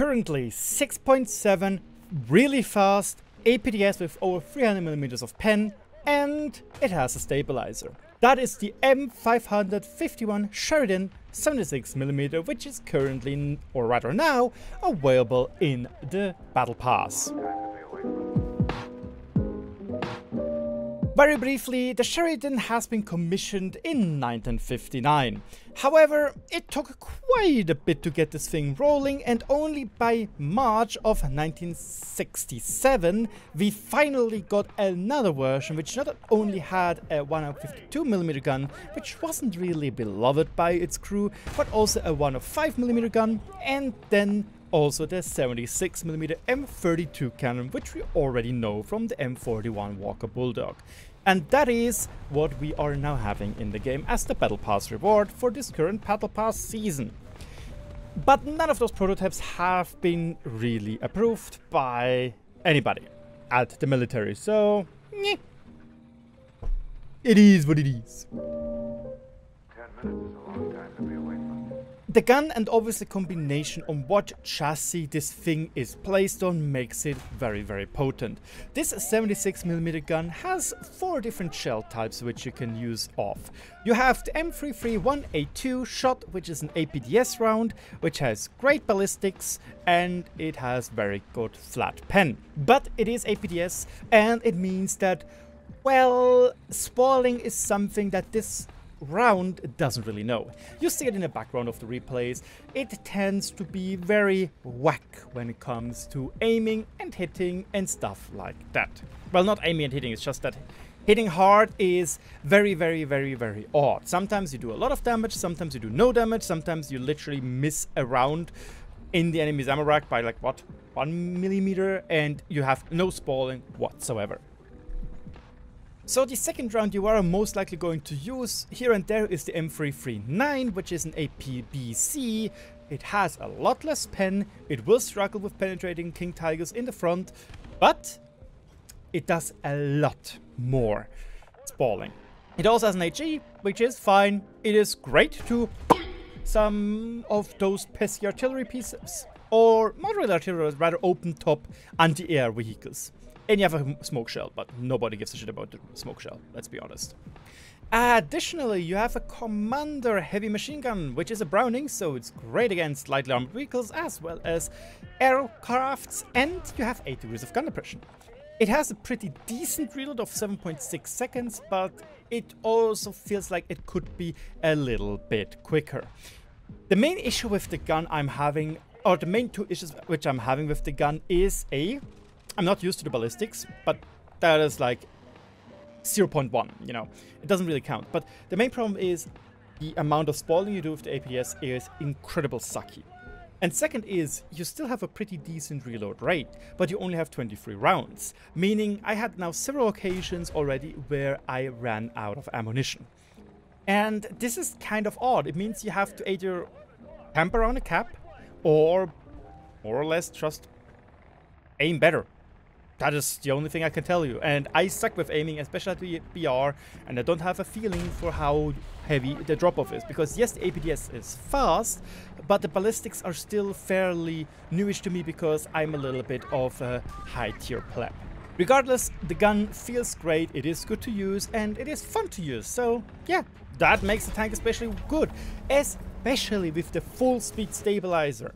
Currently 6.7, really fast, APDS with over 300mm of pen, and it has a stabilizer. That is the M551 Sheridan 76mm, which is currently, or rather now, available in the Battle Pass. Very briefly, the Sheridan has been commissioned in 1959. However, it took quite a bit to get this thing rolling, and only by March of 1967 we finally got another version which not only had a 152mm gun, which wasn't really beloved by its crew, but also a 105mm gun, and then also the 76mm M32 cannon, which we already know from the M41 Walker Bulldog. And that is what we are now having in the game as the Battle Pass reward for this current Battle Pass season. But none of those prototypes have been really approved by anybody at the military, so it is what it is. 10 minutes is a long time to be away from. The gun and obviously combination on what chassis this thing is placed on makes it very, very potent. This 76mm gun has 4 different shell types which you can use off. You have the M41 A2 shot, which is an APDS round, which has great ballistics and it has very good flat pen. But it is APDS, and it means that, well, spalling is something that this round doesn't really know. You see it in the background of the replays. It tends to be very whack when it comes to aiming and hitting and stuff like that. Well, not aiming and hitting, it's just that hitting hard is very, very, very, very odd. Sometimes you do a lot of damage, sometimes you do no damage, sometimes you literally miss a round in the enemy's ammo rack by like, what, 1mm, and you have no spalling whatsoever. So the second round you are most likely going to use here and there is the M339, which is an APBC. It has a lot less pen, it will struggle with penetrating King Tigers in the front, but it does a lot more spalling. It also has an HE, which is fine. It is great to some of those pesky artillery pieces, or not really artillery, rather open top anti-air vehicles. And you have a smoke shell, but nobody gives a shit about the smoke shell, let's be honest. Additionally, you have a Commander heavy machine gun, which is a Browning, so it's great against lightly armored vehicles as well as aircrafts, and you have 8 degrees of gun depression. It has a pretty decent reload of 7.6 seconds, but it also feels like it could be a little bit quicker. The main issue with the gun I'm having, or the main 2 issues which I'm having with the gun is I'm not used to the ballistics, but that is like 0.1, you know, it doesn't really count. But the main problem is the amount of spalling you do with the APDS is incredible sucky. And second is, you still have a pretty decent reload rate, but you only have 23 rounds, meaning I had now several occasions already where I ran out of ammunition. And this is kind of odd. It means you have to either camp around a cap or more or less just aim better. That is the only thing I can tell you. And I suck with aiming, especially at the BR, and I don't have a feeling for how heavy the drop-off is. Because yes, the APDS is fast, but the ballistics are still fairly newish to me because I'm a little bit of a high-tier pleb. Regardless, the gun feels great, it is good to use, and it is fun to use. So yeah, that makes the tank especially good, especially with the full-speed stabilizer.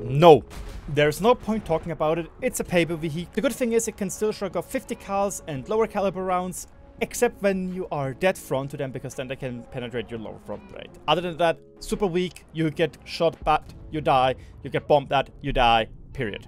No, there's no point talking about it, it's a paper vehicle. The good thing is it can still shrug off 50 cals and lower caliber rounds, except when you are dead front to them, because then they can penetrate your lower front plate. Other than that, super weak, you get shot at, you die, you get bombed at, you die, period.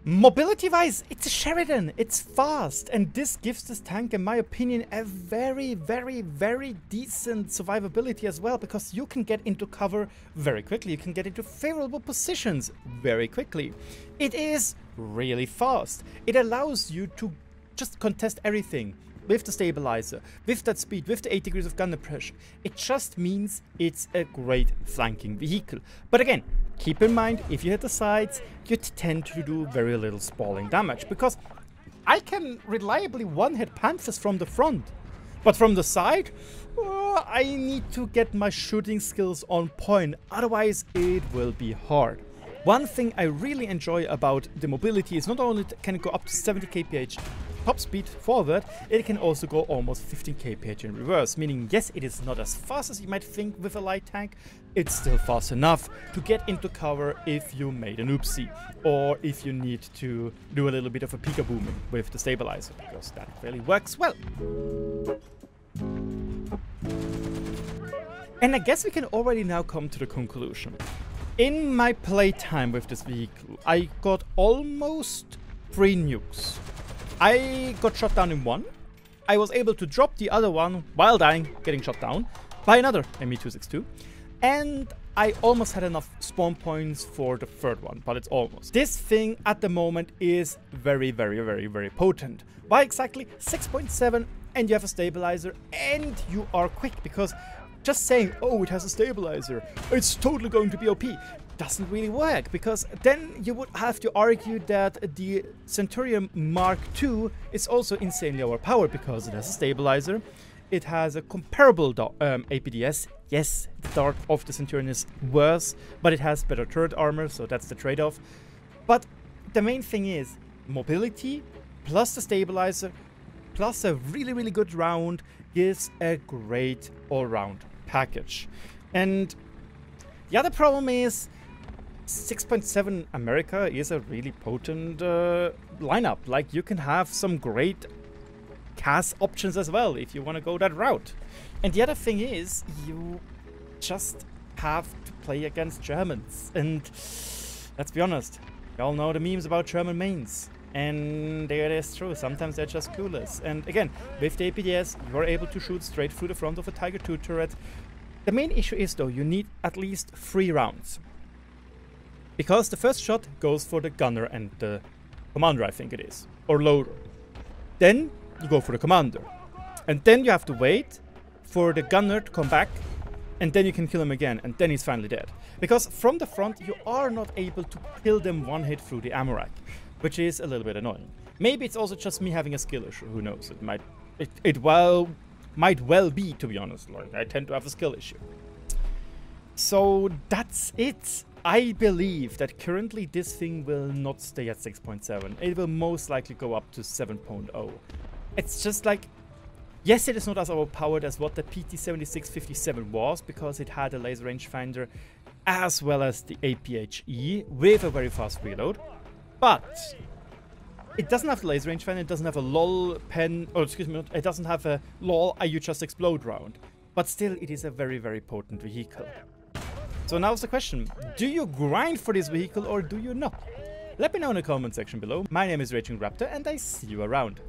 Mobility-wise, it's a Sheridan, it's fast, and this gives this tank, in my opinion, a very, very, very decent survivability as well, because you can get into cover very quickly, you can get into favorable positions very quickly. It is really fast. It allows you to just contest everything with the stabilizer, with that speed, with the 8 degrees of gun depression. It just means it's a great flanking vehicle. But again, keep in mind, if you hit the sides, you tend to do very little spalling damage, because I can reliably one-hit Panthers from the front. But from the side, I need to get my shooting skills on point, otherwise it will be hard. One thing I really enjoy about the mobility is not only can it go up to 70 kph top speed forward, it can also go almost 15 kph in reverse, meaning yes, it is not as fast as you might think with a light tank, it's still fast enough to get into cover if you made an oopsie, or if you need to do a little bit of a peekabooming with the stabilizer, because that really works well. And I guess we can already now come to the conclusion. In my playtime with this vehicle, I got almost 3 nukes. I got shot down in one. I was able to drop the other one while dying, getting shot down by another ME262. And I almost had enough spawn points for the third one, but it's almost. This thing at the moment is very, very, very, very potent. Why exactly? 6.7 and you have a stabilizer and you are quick, because just saying, oh, it has a stabilizer, it's totally going to be OP, doesn't really work, because then you would have to argue that the Centurion Mark II is also insanely overpowered because it has a stabilizer, it has a comparable APDS. Yes, the dart of the Centurion is worse, but it has better turret armor, so that's the trade-off. But the main thing is mobility plus the stabilizer plus a really, really good round gives a great all-round package. And the other problem is 6.7 America is a really potent lineup. Like, you can have some great CAS options as well if you want to go that route. And the other thing is you just have to play against Germans. And let's be honest, you all know the memes about German mains. And it is true, sometimes they're just clueless. And again, with the APDS, you are able to shoot straight through the front of a Tiger II turret. The main issue is, though, you need at least 3 rounds. Because the first shot goes for the gunner and the commander, I think it is. Or loader. Then you go for the commander. And then you have to wait for the gunner to come back. And then you can kill him again. And then he's finally dead. Because from the front, you are not able to kill them one hit through the ammo rack, which is a little bit annoying. Maybe it's also just me having a skill issue, who knows, it might well be, to be honest, like, I tend to have a skill issue. So that's it. I believe that currently this thing will not stay at 6.7, it will most likely go up to 7.0. It's just like, yes, it is not as overpowered as what the PT7657 was, because it had a laser rangefinder as well as the APHE with a very fast reload. But it doesn't have the laser rangefinder, it doesn't have a LOL pen, or excuse me, it doesn't have a LOL you just explode round. But still, it is a very, very potent vehicle. So now's the question, do you grind for this vehicle or do you not? Let me know in the comment section below. My name is RagingRaptor and I see you around.